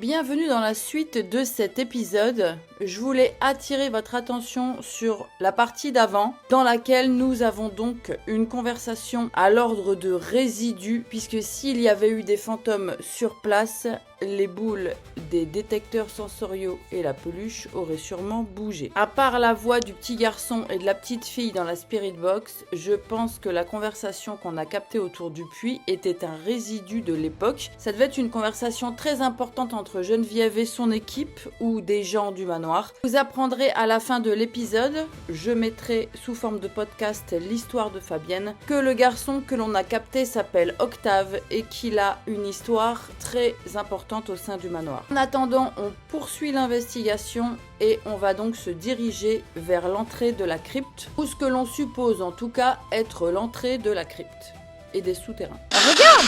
bienvenue dans la suite de cet épisode. Je voulais attirer votre attention sur la partie d'avant, dans laquelle nous avons donc une conversation à l'ordre de résidus, puisque s'il y avait eu des fantômes sur place, les boules des détecteurs sensoriaux et la peluche auraient sûrement bougé. À part la voix du petit garçon et de la petite fille dans la Spirit Box, je pense que la conversation qu'on a captée autour du puits était un résidu de l'époque. Ça devait être une conversation très importante entre Geneviève et son équipe ou des gens du manoir. Vous apprendrez à la fin de l'épisode, je mettrai sous forme de podcast l'histoire de Fabienne, que le garçon que l'on a capté s'appelle Octave et qu'il a une histoire très importante au sein du manoir. En attendant, on poursuit l'investigation et on va donc se diriger vers l'entrée de la crypte, ou ce que l'on suppose en tout cas être l'entrée de la crypte et des souterrains. Regarde!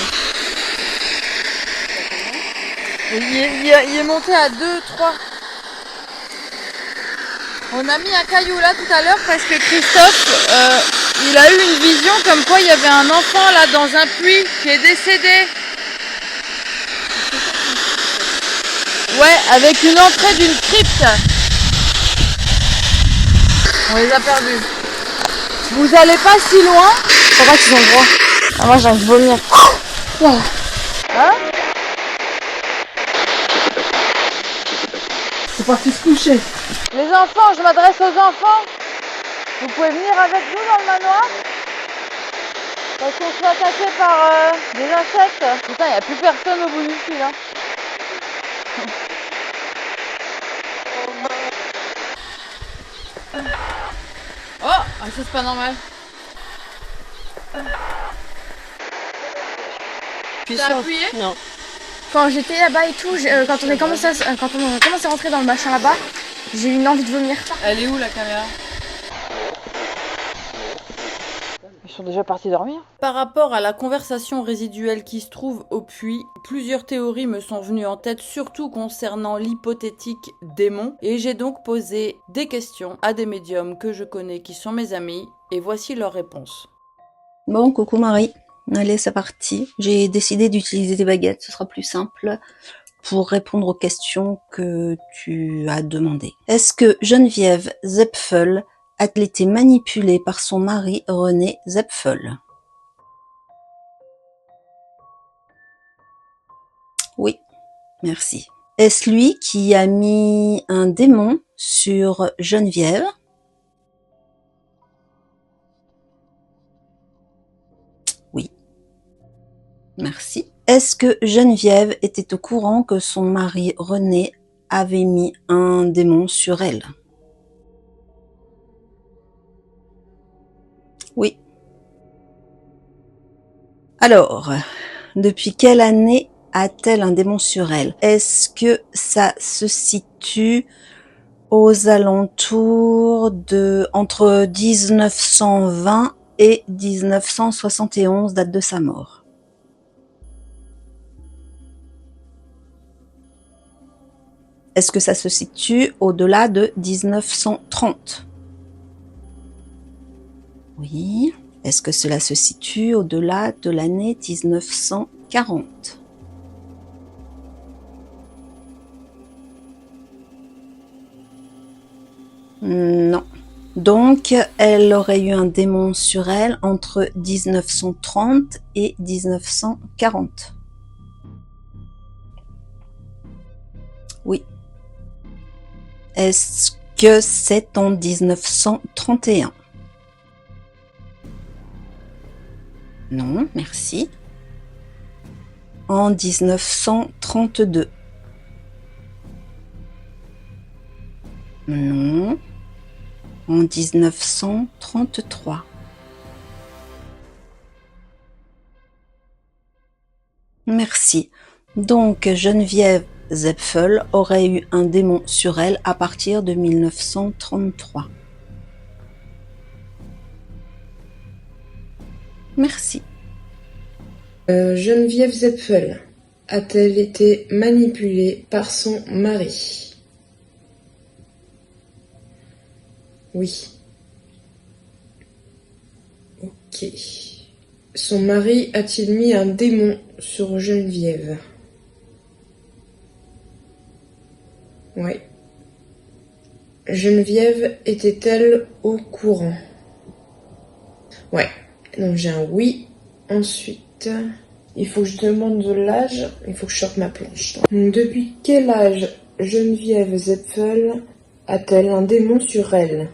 Il est monté à 2, 3. On a mis un caillou là tout à l'heure parce que Christophe, il a eu une vision comme quoi il y avait un enfant là dans un puits qui est décédé. Ouais, avec une entrée d'une crypte. On les a perdus. Vous allez pas si loin. Je crois qu'ils ont le droit. Ah, moi j'ai envie de vomir. Hein? C'est parti se coucher. Les enfants, je m'adresse aux enfants. Vous pouvez venir avec nous dans le manoir? Parce qu'on se fait attaquer par des insectes. Putain, il n'y a plus personne au bout du fil. Hein. Oh, ah, ça c'est pas normal. T'as appuyé? Non. Quand j'étais là-bas et tout, quand on a commencé à rentrer dans le machin là-bas, j'ai eu une envie de vomir. Elle est où la caméra? Ils sont déjà partis dormir. Par rapport à la conversation résiduelle qui se trouve au puits, plusieurs théories me sont venues en tête, surtout concernant l'hypothétique démon, et j'ai donc posé des questions à des médiums que je connais qui sont mes amis, et voici leurs réponses. Bon, coucou Marie. Allez, c'est parti. J'ai décidé d'utiliser des baguettes, ce sera plus simple pour répondre aux questions que tu as demandées. Est-ce que Geneviève Zepfel a-t-elle été manipulée par son mari René Zepfel? Oui, merci. Est-ce lui qui a mis un démon sur Geneviève? Oui. Merci. Est-ce que Geneviève était au courant que son mari René avait mis un démon sur elle? Oui. Alors, depuis quelle année a-t-elle un démon sur elle? Est-ce que ça se situe aux alentours de entre 1920 et 1971, date de sa mort? Est-ce que ça se situe au-delà de 1930? Oui. Est-ce que cela se situe au-delà de l'année 1940? Non. Donc, elle aurait eu un démon sur elle entre 1930 et 1940. Oui. Est-ce que c'est en 1931? Non, merci. En 1932. Non. En 1933. Merci. Donc, Geneviève Zepfel aurait eu un démon sur elle à partir de 1933. Merci. Geneviève Zepfel a-t-elle été manipulée par son mari? Oui. Ok. Son mari a-t-il mis un démon sur Geneviève? Oui. Geneviève était-elle au courant? Ouais. Donc j'ai un oui. Ensuite, il faut que je demande de l'âge. Il faut que je sorte ma planche. Donc, depuis quel âge Geneviève Zepfel a-t-elle un démon sur elle?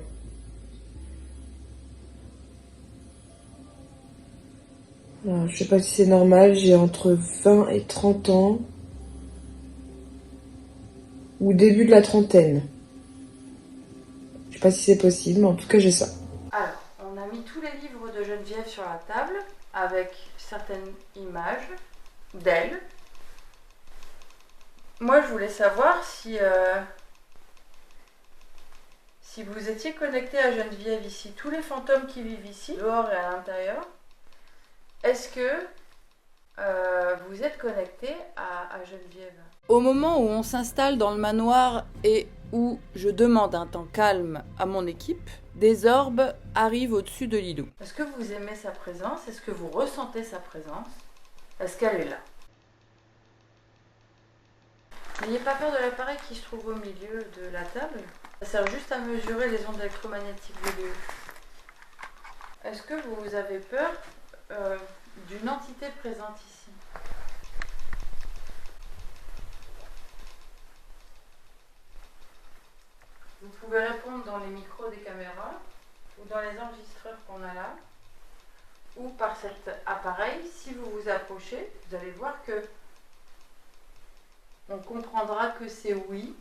Alors, je sais pas si c'est normal, j'ai entre 20 et 30 ans. Ou début de la trentaine. Je sais pas si c'est possible, mais en tout cas j'ai ça. Alors, on a mis tous les livres de Geneviève sur la table avec certaines images d'elle. Moi, je voulais savoir si vous étiez connecté à Geneviève ici, tous les fantômes qui vivent ici, dehors et à l'intérieur, est-ce que vous êtes connecté à Geneviève? Au moment où on s'installe dans le manoir et où je demande un temps calme à mon équipe, des orbes arrivent au-dessus de Lilou. Est-ce que vous aimez sa présence? Est-ce que vous ressentez sa présence? Est-ce qu'elle est là? N'ayez pas peur de l'appareil qui se trouve au milieu de la table. Ça sert juste à mesurer les ondes électromagnétiques de Lilou. Est-ce que vous avez peur d'une entité présente ici? Vous pouvez répondre dans les micros des caméras ou dans les enregistreurs qu'on a là ou par cet appareil. Si vous vous approchez, vous allez voir que on comprendra que c'est oui,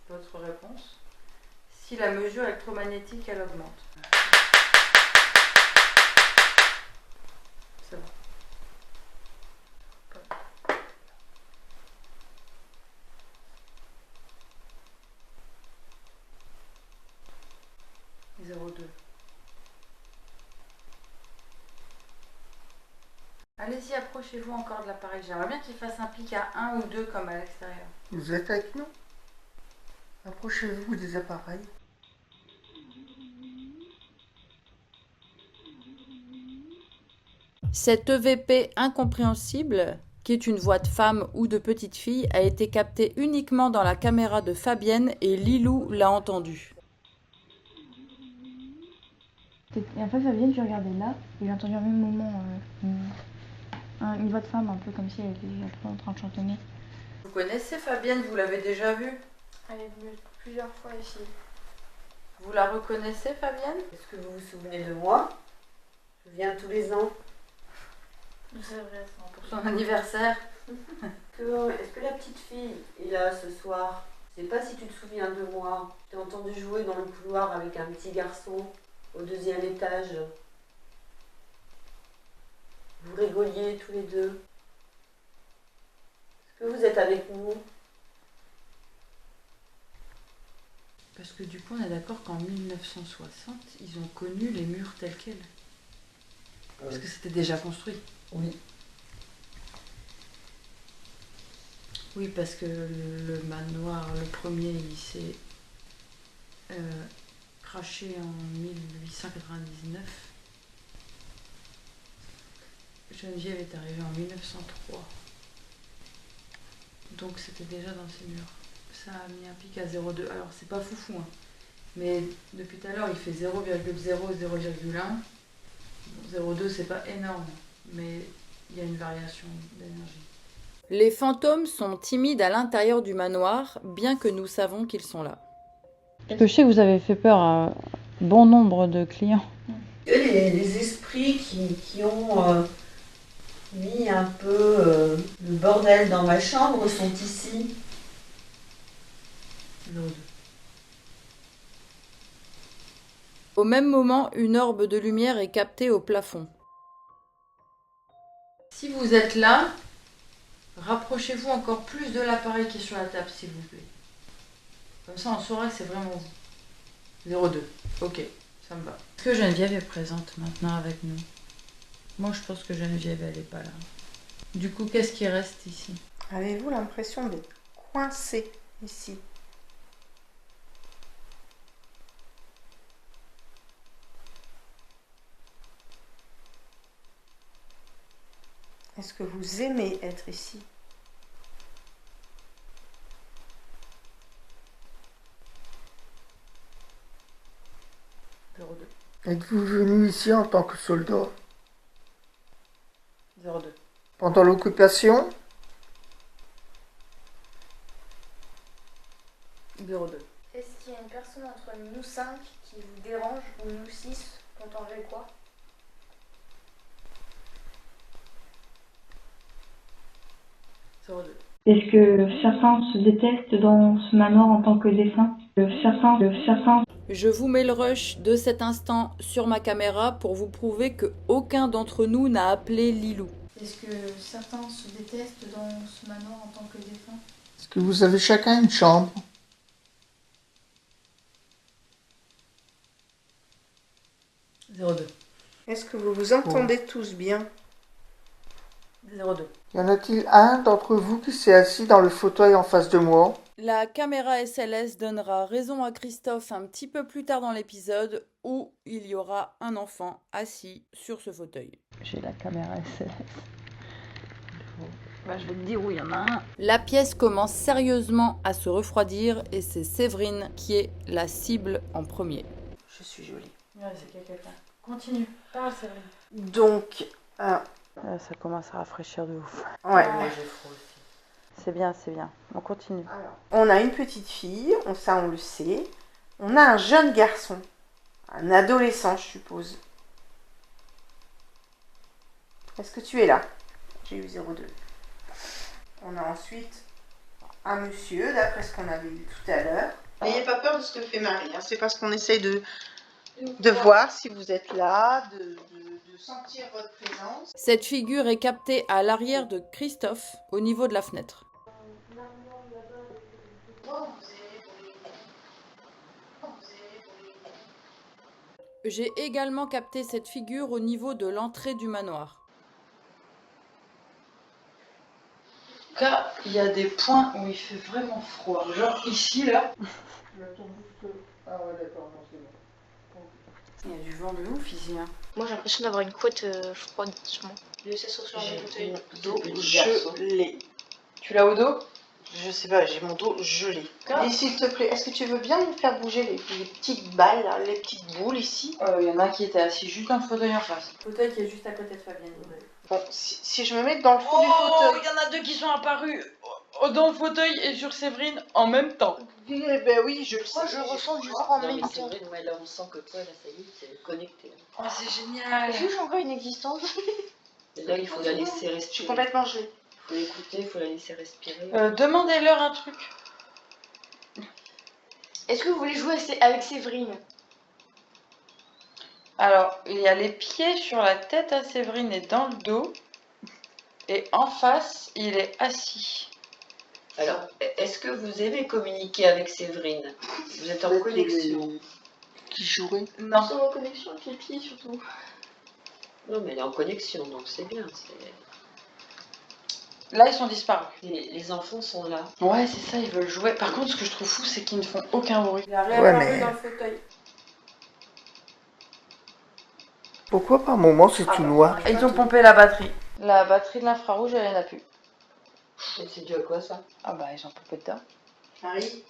votre réponse, si la mesure électromagnétique elle augmente. C'est bon. 02. Allez-y, approchez-vous encore de l'appareil. J'aimerais bien qu'il fasse un pic à 1 ou 2 comme à l'extérieur. Vous êtes avec nous? Approchez-vous des appareils. Cette EVP incompréhensible, qui est une voix de femme ou de petite fille, a été captée uniquement dans la caméra de Fabienne et Lilou l'a entendue. Et après Fabienne, je regardais là, et j'ai entendu au même moment une voix de femme, un peu comme si elle était en train de chantonner. Vous connaissez Fabienne, vous l'avez déjà vue? Elle est venue plusieurs fois ici. Vous la reconnaissez Fabienne? Est-ce que vous vous souvenez de moi? Je viens tous les ans. C'est vrai, pour son anniversaire. Est-ce que la petite fille est là ce soir? Je sais pas si tu te souviens de moi. Je t'ai entendu jouer dans le couloir avec un petit garçon au 2e étage. Vous rigoliez tous les deux. Est-ce que vous êtes avec nous? Parce que du coup, on est d'accord qu'en 1960, ils ont connu les murs tels quels. Parce que c'était déjà construit. Oui. Oui, parce que le manoir, le premier, il s'est craché en 1899. Geneviève est arrivée en 1903. Donc c'était déjà dans ces murs. Ça a mis un pic à 0,2. Alors c'est pas foufou, hein. Mais depuis tout à l'heure, il fait 0,0, 0,1. 0,2, c'est pas énorme, mais il y a une variation d'énergie. Les fantômes sont timides à l'intérieur du manoir, bien que nous savons qu'ils sont là. Parce que je sais que vous avez fait peur à bon nombre de clients. Les esprits qui ont mis un peu le bordel dans ma chambre sont ici. 0,2. Au même moment, une orbe de lumière est captée au plafond. Si vous êtes là, rapprochez-vous encore plus de l'appareil qui est sur la table, s'il vous plaît. Comme ça, on saura que c'est vraiment vous. 0,2. Ok, ça me va. Est-ce que Geneviève est présente maintenant avec nous? Moi, je pense que Geneviève, elle n'est pas là. Du coup, qu'est-ce qui reste ici? Avez-vous l'impression d'être coincé ici? Est-ce que vous aimez être ici? Êtes-vous venu ici en tant que soldat 02. pendant l'occupation? Bureau 2. Est-ce qu'il y a une personne entre nous 5 qui vous dérange ou nous 6 qu'on t'enlève quoi? 02. Est-ce que certains se détestent dans ce manoir en tant que défunt? Certains. Je vous mets le rush de cet instant sur ma caméra pour vous prouver que aucun d'entre nous n'a appelé Lilou. Est-ce que certains se détestent dans ce manoir en tant que défunt? Est-ce que vous avez chacun une chambre? 02. Est-ce que vous vous entendez tous bien? 02. Y en a-t-il un d'entre vous qui s'est assis dans le fauteuil en face de moi? La caméra SLS donnera raison à Christophe un petit peu plus tard dans l'épisode où il y aura un enfant assis sur ce fauteuil. J'ai la caméra SLS. Bah, je vais te dire où il y en a un. La pièce commence sérieusement à se refroidir et c'est Séverine qui est la cible en premier. Je suis jolie. Ouais, c'est quelqu'un. Continue, parle Séverine. Donc, Ça commence à rafraîchir de ouf. ouais. Moi j'ai froid aussi. C'est bien, c'est bien. On continue. On a une petite fille, ça on le sait. On a un jeune garçon, un adolescent, je suppose. Est-ce que tu es là? J'ai eu 02. On a ensuite un monsieur, d'après ce qu'on avait vu tout à l'heure. N'ayez pas peur de ce que fait Marie, hein. C'est parce qu'on essaye de voir si vous êtes là, de sentir votre présence. Cette figure est captée à l'arrière de Christophe, au niveau de la fenêtre. J'ai également capté cette figure au niveau de l'entrée du manoir. En tout cas, il y a des points où il fait vraiment froid. Genre ici, là. Ah ouais, d'accord, non, c'est bon. Il y a du vent de ouf ici. Hein. Moi j'ai l'impression d'avoir une couette froide sur moi. Je laisse sur J'ai mon fauteuil. mon dos gelé. Tu l'as au dos? Je sais pas, j'ai mon dos gelé. Et s'il te plaît, est-ce que tu veux bien me faire bouger les petites balles, là, les petites boules ici? Il y en a un qui était assis juste dans le fauteuil en face. Le fauteuil qui est juste à côté de Fabienne. Bon, si je me mets dans le fond du fauteuil. Il y en a deux qui sont apparus dans le fauteuil et sur Séverine en même temps. Oui, eh ben oui, je le sais. Moi je ressens du froid en Non, même mais c'est temps. vrai, ouais, là on sent que toi, là, ça y est, c'est connecté. Oh, c'est génial. Est-ce que j'ai encore une existence? Et là, il faut la laisser Je suis respirer. complètement gelée. Il faut l'écouter, il faut la laisser respirer. Demandez-leur un truc. Est-ce que vous voulez jouer avec Séverine? Alors, il y a les pieds sur la tête à Séverine et dans le dos. Et en face, il est assis. Alors, est-ce que vous aimez communiquer avec Séverine? Vous êtes en connexion? Qui jouerait? Non. Sur la connexion avec les pieds surtout. Non, mais elle est en connexion, donc c'est bien. Là, ils sont disparus. Les enfants sont là. Ouais, c'est ça, ils veulent jouer. Par contre, ce que je trouve fou, c'est qu'ils ne font aucun bruit. Il a réapparu mais- dans le fauteuil. Pourquoi par moment c'est tout noir? Ils ont pompé la batterie. La batterie de l'infrarouge, elle en a plus. Et c'est dû à quoi ça? Ah bah, ils ont pompé dedans. Marie?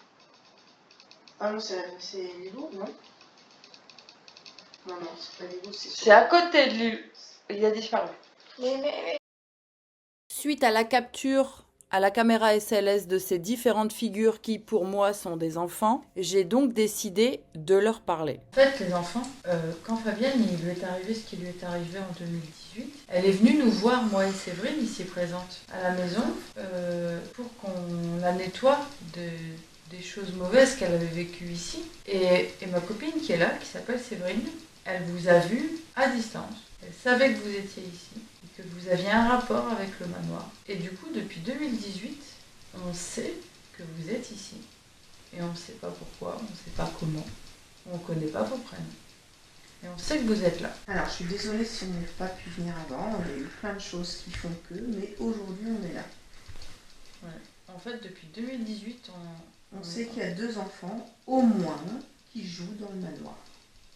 Ah non, c'est Lilou, non? Non, c'est pas Lilou, C'est à côté de lui. Il a disparu. Mais Suite à la capture à la caméra SLS de ces différentes figures qui, pour moi, sont des enfants, j'ai donc décidé de leur parler. En fait, les enfants, quand Fabienne, il lui est arrivé ce qui lui est arrivé en 2018, elle est venue nous voir, moi et Séverine, ici présente, à la maison, pour qu'on la nettoie des choses mauvaises qu'elle avait vécues ici. Et ma copine qui est là, qui s'appelle Séverine, elle vous a vu à distance. Elle savait que vous étiez ici et que vous aviez un rapport avec le manoir. Et du coup, depuis 2018, on sait que vous êtes ici. Et on ne sait pas pourquoi, on ne sait pas comment. On ne connaît pas vos prénoms. Et on sait que vous êtes là. Alors, je suis désolée si on n'a pas pu venir avant. On a eu plein de choses qui font que, mais aujourd'hui, on est là. Ouais. En fait, depuis 2018, On sait qu'il y a 2 enfants, au moins, qui jouent dans le manoir.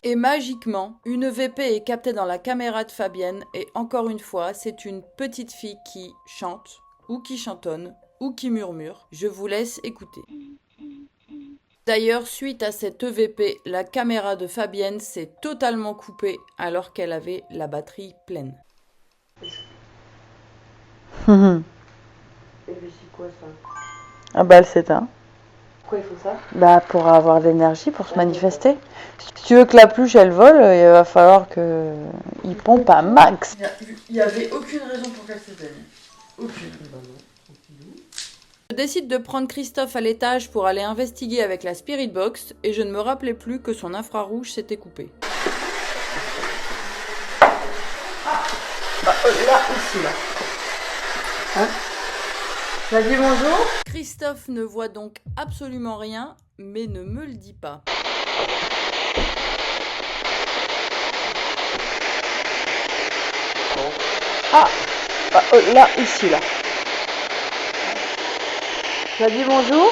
Et magiquement, une VP est captée dans la caméra de Fabienne et encore une fois, c'est une petite fille qui chante, ou qui chantonne, ou qui murmure. Je vous laisse écouter. D'ailleurs, suite à cet EVP, la caméra de Fabienne s'est totalement coupée alors qu'elle avait la batterie pleine. Et puis c'est quoi ça? Ah bah elle s'éteint. Pourquoi il faut ça? Bah pour avoir de l'énergie, pour se manifester. Si tu veux que la pluche elle vole, il va falloir qu'il pompe à max. Il n'y avait aucune raison pour qu'elle s'éteigne. Aucune. Je décide de prendre Christophe à l'étage pour aller investiguer avec la Spirit Box et je ne me rappelais plus que son infrarouge s'était coupé. Là, ici, là. Hein? Tu as dit bonjour? Christophe ne voit donc absolument rien, mais ne me le dit pas. Là, ici, là. Tu as dit bonjour?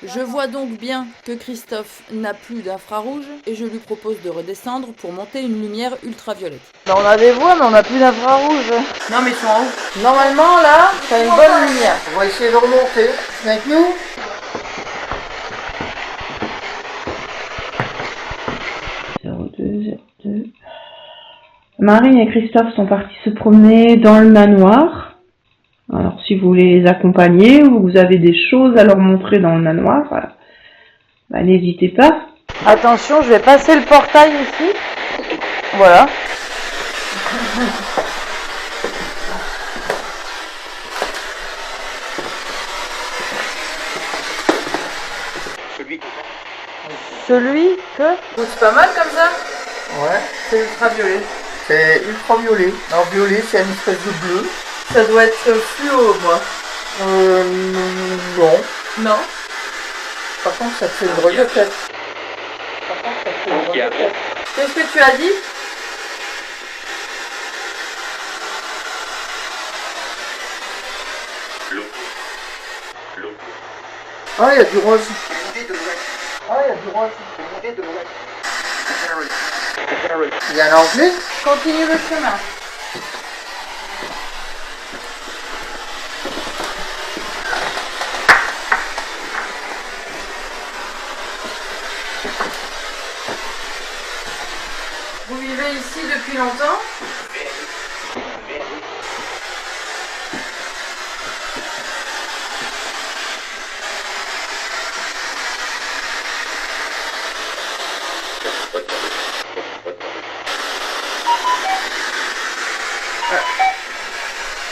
Je vois donc bien que Christophe n'a plus d'infrarouge et je lui propose de redescendre pour monter une lumière ultraviolette. Bah on a des voix, mais on n'a plus d'infrarouge. Non, mais ils sont en haut. Normalement, là, t'as une bonne lumière. On va essayer de remonter. Avec nous? Marie et Christophe sont partis se promener dans le manoir. Alors si vous voulez les accompagner ou vous avez des choses à leur montrer dans le manoir, bah, n'hésitez pas. Attention, je vais passer le portail ici. Voilà. Celui que... C'est pas mal comme ça? Ouais. C'est ultraviolet. C'est ultraviolet. Alors violet, c'est une espèce de bleu. Ça doit être fluo, moi. Non. Non? Par contre, ça fait une drôle de tête. Qu'est-ce que tu as dit? Ah, il y a du rose. Il y a un anglais? Continue le chemin. Vous vivez ici depuis longtemps?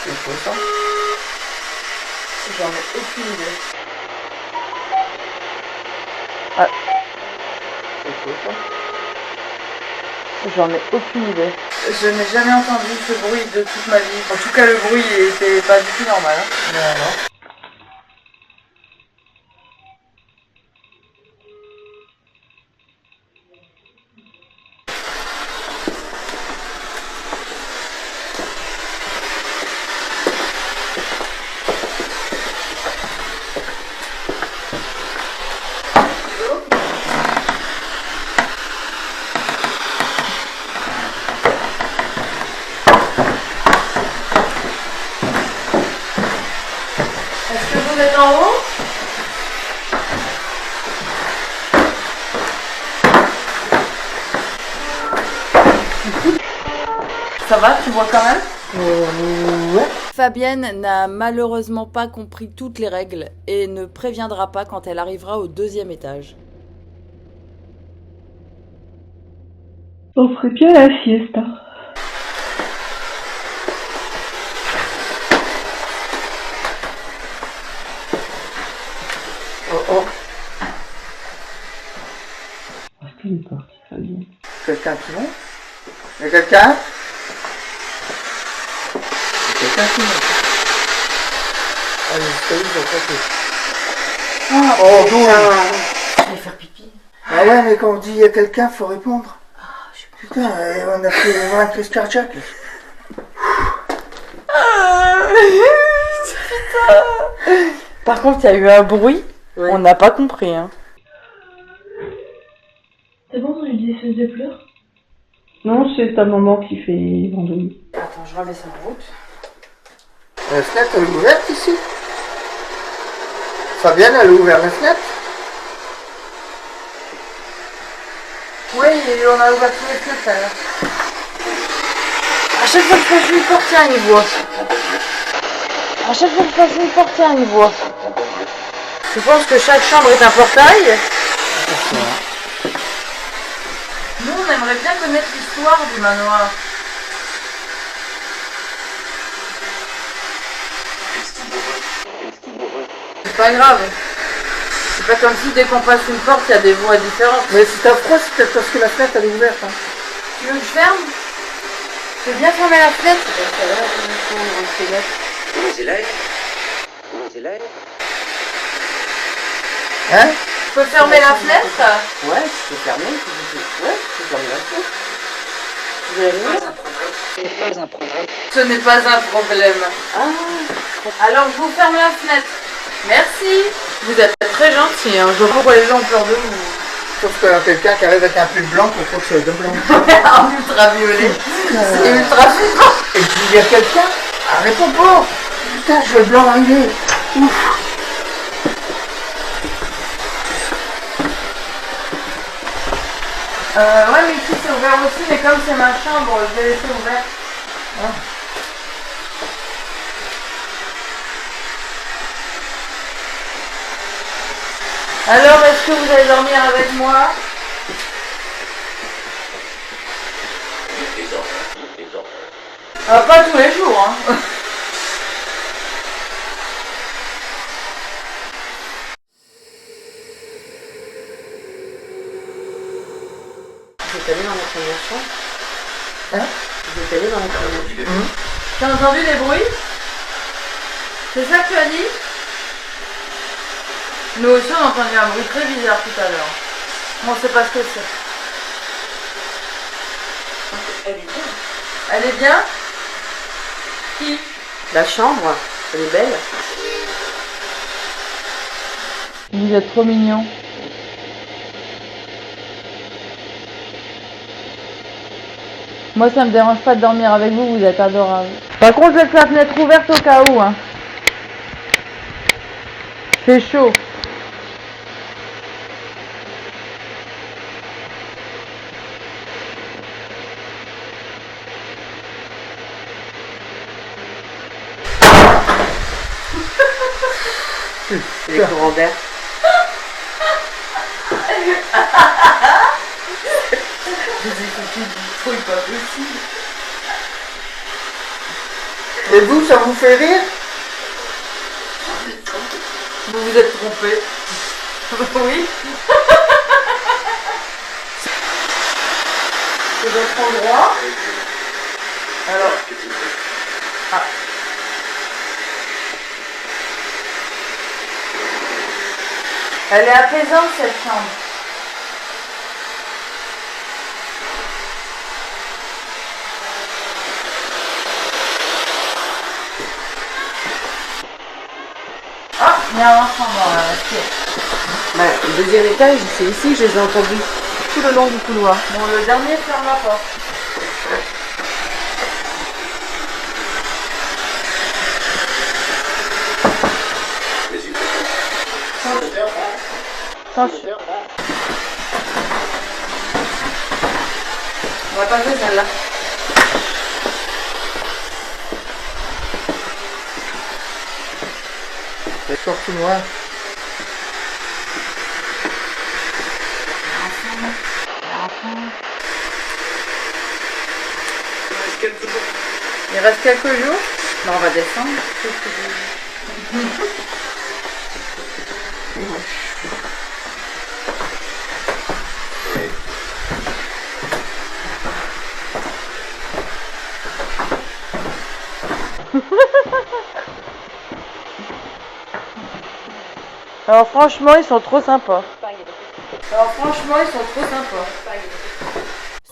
C'est quoi ça? J'en ai aucune idée. C'est quoi ça? J'en ai aucune idée. Je n'ai jamais entendu ce bruit de toute ma vie. En tout cas, le bruit était pas du tout normal. Hein. Non. Est-ce que vous êtes en haut? Ça va, tu vois quand même? Ouais. Fabienne n'a malheureusement pas compris toutes les règles et ne préviendra pas quand elle arrivera au 2e étage. On ferait bien la siesta. Oh. C'est une partie, Fabienne. Quelqu'un qui monte? Il y a quelqu'un? Quelqu'un qui monte. Ah, les escaliers sont pas fait. Oh, Je vais faire pipi. Ah ouais, mais quand on dit il y a quelqu'un, faut répondre. Putain, on a fait une crise cardiaque. Par contre, il y a eu un bruit. Ouais. On n'a pas compris. Hein. C'est bon, on a eu des fausses de pleurs? Non, c'est ta maman qui fait randonnée. Attends, je remets ça en route. La fenêtre, elle est ouverte ici? Fabienne, elle a ouvert la fenêtre? Oui, et on a ouvert tous les feux tout à l'heure. À chaque fois que je passe une portière, il voit. À chaque fois que je passe une portière, il voit. Je pense que chaque chambre est un portail. Nous, on aimerait bien connaître l'histoire du manoir. C'est pas grave. C'est pas comme si dès qu'on passe une porte, il y a des voix différentes. Mais si t'as froid, c'est peut-être parce que la fenêtre elle est ouverte. Hein. Tu veux que je ferme? Je peux bien fermer la fenêtre? Hein? Je peux fermer la fenêtre? Ouais, tu peux fermer. Ouais, tu peux fermer la fenêtre. Ce n'est pas un problème. Alors je vous ferme la fenêtre. Merci. Vous êtes très gentil, hein. Je vois pas pourquoi les gens ont peur de vous. Sauf que quelqu'un qui arrive avec un pull blanc pour quelque chose de blanc. En ultraviolet. C'est ultra flippant. Et puis il y a quelqu'un, réponds pas. Putain, je veux le blanc arriver. Ouf. Ouais, mais ici c'est ouvert aussi, mais comme c'est ma chambre, je vais laisser ouvert. Alors, est-ce que vous allez dormir avec moi? Pas tous les jours, hein. Vous êtes allé dans la première chambre? Hein? Vous êtes allé dans la première chambre? T'as entendu des bruits? C'est ça que tu as dit? Nous aussi on a entendu un bruit très bizarre tout à l'heure. On sait pas ce que c'est. Elle est bien. Elle est bien? Qui? La chambre, elle est belle. Vous êtes trop mignons. Moi ça me dérange pas de dormir avec vous, vous êtes adorables. Par contre je laisse la fenêtre ouverte au cas où, hein. C'est chaud. C'est les courants d'air. Pas possible. Et vous, ça vous fait rire? Vous vous êtes trompé. Oui. C'est votre endroit. Alors. Ah. Elle est apaisante cette chambre. Ah, il y a un enfant dans la pièce. Bah, le deuxième étage, c'est ici que je les ai entendus. Tout le long du couloir. Bon, le dernier ferme la porte. Attention. On va passer celle-là. D'accord, tout noir. Il reste quelques jours. Non, on va descendre. Alors franchement, ils sont trop sympas.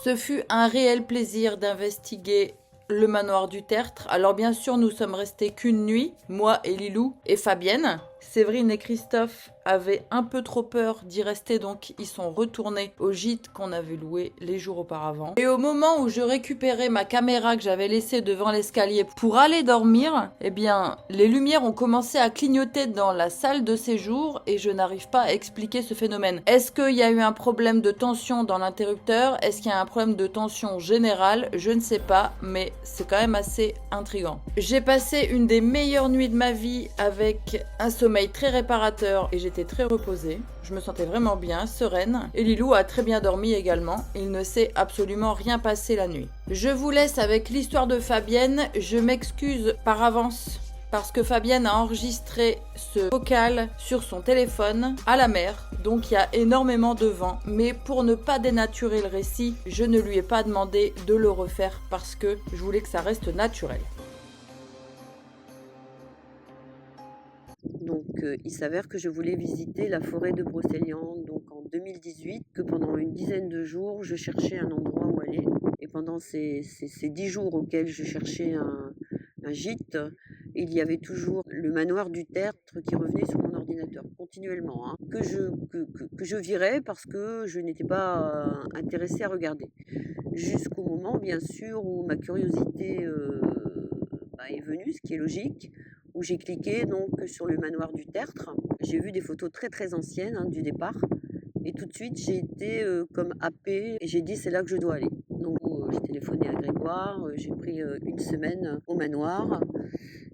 Ce fut un réel plaisir d'investiguer le manoir du Tertre. Alors bien sûr, nous sommes restés qu'une nuit, moi et Lilou et Fabienne. Séverine et Christophe avaient un peu trop peur d'y rester, donc ils sont retournés au gîte qu'on avait loué les jours auparavant. Et au moment où je récupérais ma caméra que j'avais laissée devant l'escalier pour aller dormir, eh bien, les lumières ont commencé à clignoter dans la salle de séjour et je n'arrive pas à expliquer ce phénomène. Est-ce qu'il y a eu un problème de tension dans l'interrupteur? Est-ce qu'il y a un problème de tension générale? Je ne sais pas, mais c'est quand même assez intriguant. J'ai passé une des meilleures nuits de ma vie avec un sommeil très réparateur et j'étais très reposée. Je me sentais vraiment bien, sereine. Et Lilou a très bien dormi également. Il ne s'est absolument rien passé la nuit. Je vous laisse avec l'histoire de Fabienne. Je m'excuse par avance parce que Fabienne a enregistré ce vocal sur son téléphone à la mer. Donc il y a énormément de vent. Mais pour ne pas dénaturer le récit, je ne lui ai pas demandé de le refaire parce que je voulais que ça reste naturel. Donc il s'avère que je voulais visiter la forêt de Brocéliande donc en 2018, que pendant une dizaine de jours je cherchais un endroit où aller. Et pendant ces 10 jours auxquels je cherchais un gîte, il y avait toujours le manoir du Tertre qui revenait sur mon ordinateur continuellement, hein, que je virais parce que je n'étais pas intéressée à regarder. Jusqu'au moment bien sûr où ma curiosité est venue, ce qui est logique, où j'ai cliqué donc sur le manoir du Tertre. J'ai vu des photos très très anciennes du départ et tout de suite j'ai été comme happée et j'ai dit c'est là que je dois aller. Donc j'ai téléphoné à Grégoire, j'ai pris une semaine au manoir.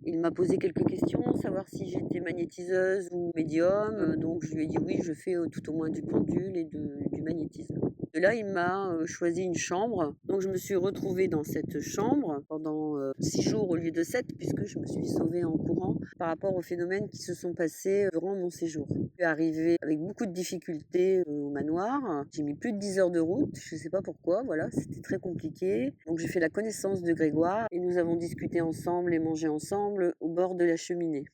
Il m'a posé quelques questions, savoir si j'étais magnétiseuse ou médium. Donc je lui ai dit oui, je fais tout au moins du pendule et du magnétisme. De là, il m'a choisi une chambre. Donc je me suis retrouvée dans cette chambre pendant 6 jours au lieu de 7, puisque je me suis sauvée en courant par rapport aux phénomènes qui se sont passés durant mon séjour. Je suis arrivée avec beaucoup de difficultés au manoir. J'ai mis plus de 10 heures de route, je ne sais pas pourquoi, voilà, c'était très compliqué. Donc j'ai fait la connaissance de Grégoire et nous avons discuté ensemble et mangé ensemble au bord de la cheminée.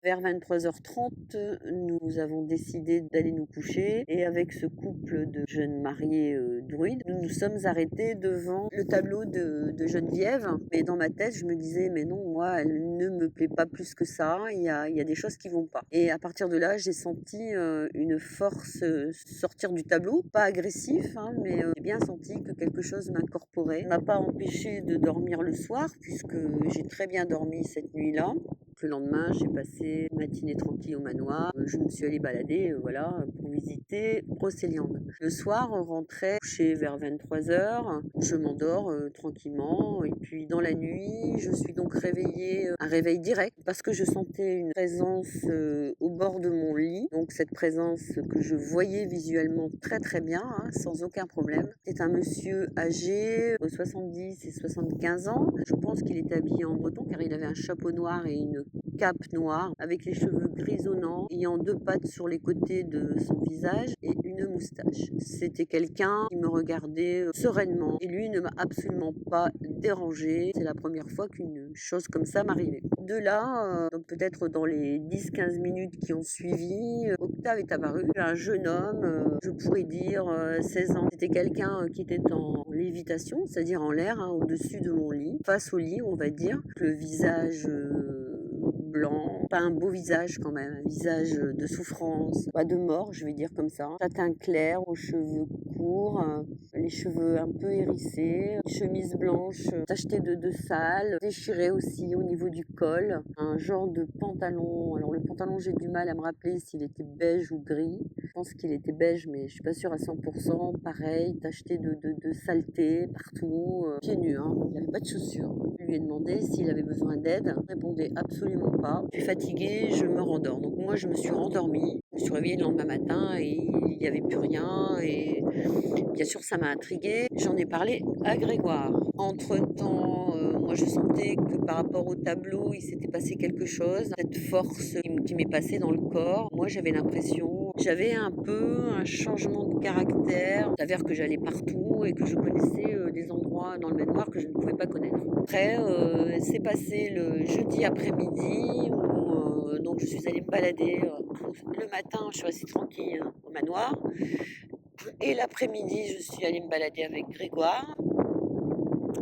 Vers 23h30, nous avons décidé d'aller nous coucher et avec ce couple de jeunes mariés druides, nous nous sommes arrêtés devant le tableau de Geneviève. Mais dans ma tête, je me disais, mais non, moi, elle ne me plaît pas plus que ça, il y a des choses qui vont pas. Et à partir de là, j'ai senti une force sortir du tableau, pas agressif, mais j'ai bien senti que quelque chose m'incorporait. Ça ne m'a pas empêché de dormir le soir, puisque j'ai très bien dormi cette nuit-là. Le lendemain, j'ai passé une matinée tranquille au manoir. Je me suis allée balader pour visiter Brocéliande. Le soir, on rentrait coucher vers 23h. Je m'endors tranquillement. Et puis dans la nuit, je suis donc réveillée, un réveil direct, parce que je sentais une présence au bord de mon lit. Donc cette présence que je voyais visuellement très très bien, sans aucun problème. C'est un monsieur âgé, 70 et 75 ans. Je pense qu'il était habillé en breton car il avait un chapeau noir et une cape noire avec les cheveux grisonnants, ayant 2 pattes sur les côtés de son visage et une moustache. C'était quelqu'un qui me regardait sereinement et lui ne m'a absolument pas dérangée. C'est la première fois qu'une chose comme ça m'arrivait. De là, donc peut-être dans les 10-15 minutes qui ont suivi, Octave est apparu, un jeune homme, je pourrais dire 16 ans. C'était quelqu'un qui était en lévitation, c'est-à-dire en l'air, au-dessus de mon lit, face au lit on va dire, le visage blanc, pas un beau visage quand même, un visage de souffrance, pas de mort, je vais dire comme ça. Châtain clair, aux cheveux courts, les cheveux un peu hérissés, chemise blanche tachetée de sale, déchirée aussi au niveau du col, un genre de pantalon. Alors le pantalon, j'ai du mal à me rappeler s'il était beige ou gris. Je pense qu'il était beige, mais je suis pas sûre à 100%. Pareil, tacheté de saleté partout, pieds nus, il n'avait pas de chaussures. Je lui ai demandé s'il avait besoin d'aide. Il répondait absolument pas. Je suis fatiguée, je me rendors. Donc moi, je me suis rendormie. Je me suis réveillée le lendemain matin et il n'y avait plus rien. Et bien sûr, ça m'a intriguée. J'en ai parlé à Grégoire. Entre-temps, moi, je sentais que par rapport au tableau, il s'était passé quelque chose. Cette force qui m'est passée dans le corps. Moi, j'avais l'impression, j'avais un peu un changement de caractère. Il s'avère que j'allais partout et que je connaissais des endroits dans le manoir que je ne pouvais pas connaître. Après, c'est passé le jeudi après-midi où donc je suis allée me balader. Le matin, je suis restée tranquille au manoir. Et l'après-midi, je suis allée me balader avec Grégoire.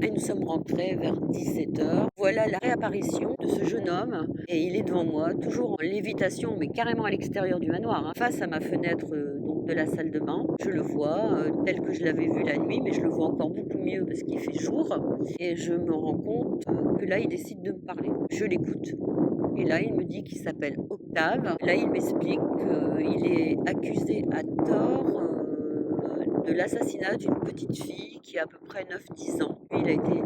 et nous sommes rentrés vers 17h. Voilà la réapparition de ce jeune homme et il est devant moi, toujours en lévitation, mais carrément à l'extérieur du manoir, hein, face à ma fenêtre donc de la salle de bain. Je le vois tel que je l'avais vu la nuit, mais je le vois encore beaucoup mieux parce qu'il fait jour et je me rends compte que là il décide de me parler. Je l'écoute. Et là, il me dit qu'il s'appelle Octave. Là, il m'explique qu'il est accusé à tort de l'assassinat d'une petite fille qui a à peu près 9-10 ans. Il a été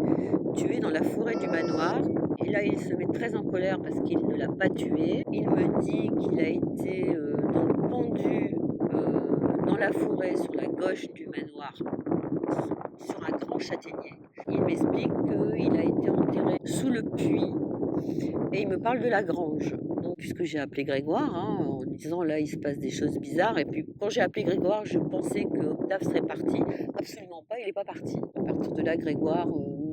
tué dans la forêt du manoir. Et là, il se met très en colère parce qu'il ne l'a pas tué. Il me dit qu'il a été donc pendu dans la forêt sur la gauche du manoir, sur un grand châtaignier. Il m'explique qu'il a été enterré sous le puits. Et il me parle de la grange. Donc, puisque j'ai appelé Grégoire, hein, en disant là il se passe des choses bizarres. Et puis quand j'ai appelé Grégoire, je pensais que Octave serait parti. Absolument pas, il n'est pas parti. À partir de là, Grégoire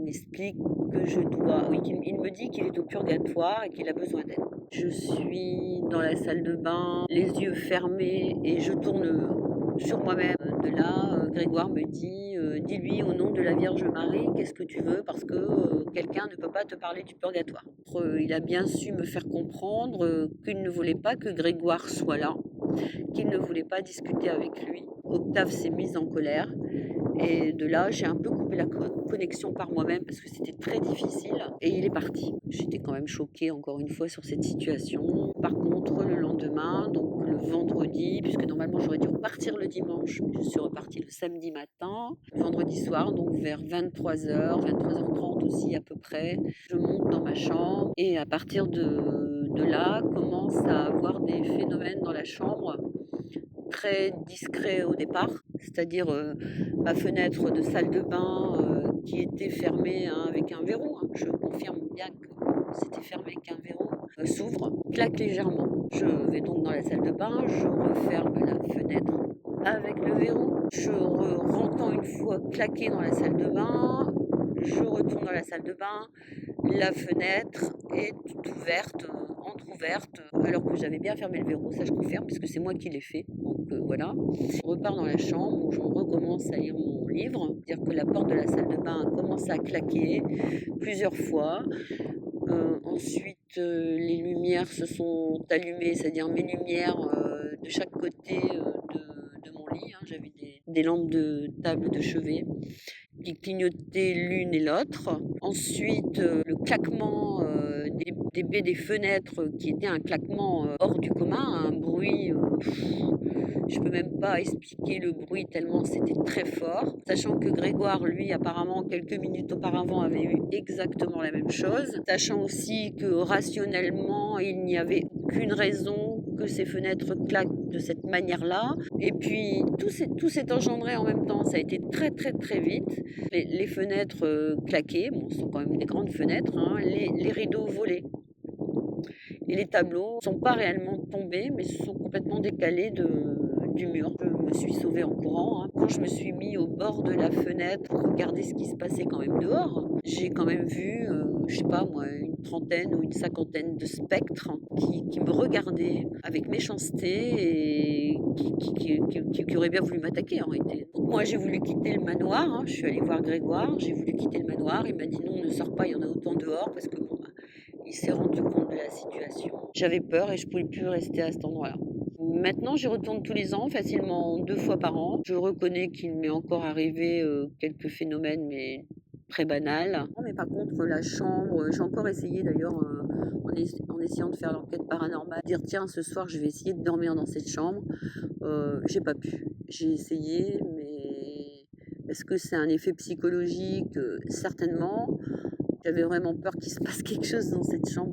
m'explique que je dois. Oui, il me dit qu'il est au purgatoire et qu'il a besoin d'aide. Je suis dans la salle de bain, les yeux fermés, et je tourne sur moi-même. De là, Grégoire me dit dis-lui au nom de la Vierge Marie, qu'est-ce que tu veux, parce que quelqu'un ne peut pas te parler du purgatoire. Il a bien su me faire comprendre qu'il ne voulait pas que Grégoire soit là, qu'il ne voulait pas discuter avec lui. Octave s'est mise en colère. Et de là, j'ai un peu coupé la connexion par moi-même parce que c'était très difficile. Et il est parti. J'étais quand même choquée encore une fois sur cette situation. Par contre, le lendemain, donc le vendredi, puisque normalement j'aurais dû repartir le dimanche, mais je suis repartie le samedi matin. Le vendredi soir, donc vers 23h, 23h30 aussi à peu près, je monte dans ma chambre. Et à partir de là, commence à avoir des phénomènes dans la chambre très discret au départ, c'est-à-dire ma fenêtre de salle de bain qui était fermée avec un verrou, hein. Je confirme bien que c'était fermé avec un verrou, s'ouvre, claque légèrement. Je vais donc dans la salle de bain, je referme la fenêtre avec le verrou, je rentre une fois claqué dans la salle de bain, je retourne dans la salle de bain, la fenêtre est ouverte, entrouverte, alors que j'avais bien fermé le verrou, ça je confirme, puisque c'est moi qui l'ai fait. Donc voilà. Je repars dans la chambre où je recommence à lire mon livre, c'est-à-dire que la porte de la salle de bain commence à claquer plusieurs fois. Ensuite, les lumières se sont allumées, c'est-à-dire mes lumières de chaque côté de mon lit. Hein. J'avais des lampes de table de chevet qui clignotaient l'une et l'autre. Ensuite, le claquement des baies des fenêtres qui était un claquement hors du commun, un bruit... je peux même pas expliquer le bruit tellement c'était très fort. Sachant que Grégoire, lui, apparemment, quelques minutes auparavant, avait eu exactement la même chose. Sachant aussi que rationnellement, il n'y avait aucune raison que ces fenêtres claquent de cette manière-là. Et puis, tout s'est engendré en même temps. Ça a été très, très, très vite. Les fenêtres claquaient. Bon, ce sont quand même des grandes fenêtres. Hein. Les rideaux volaient. Et les tableaux ne sont pas réellement tombés, mais se sont complètement décalés du mur. Je me suis sauvée en courant. Hein. Quand je me suis mis au bord de la fenêtre pour regarder ce qui se passait quand même dehors, j'ai quand même vu, je sais pas moi, une trentaine ou une cinquantaine de spectres qui me regardaient avec méchanceté et qui auraient bien voulu m'attaquer en réalité. Donc moi j'ai voulu quitter le manoir, hein. Je suis allée voir Grégoire, j'ai voulu quitter le manoir, il m'a dit non, ne sors pas, il y en a autant dehors parce que bon, il s'est rendu compte de la situation. J'avais peur et je ne pouvais plus rester à cet endroit-là. Maintenant, j'y retourne tous les ans, facilement 2 fois par an. Je reconnais qu'il m'est encore arrivé quelques phénomènes, mais très banals. Mais par contre, la chambre, j'ai encore essayé d'ailleurs, en essayant de faire l'enquête paranormale, dire tiens, ce soir, je vais essayer de dormir dans cette chambre. J'ai pas pu. J'ai essayé, mais est-ce que c'est un effet psychologique? Certainement. J'avais vraiment peur qu'il se passe quelque chose dans cette chambre.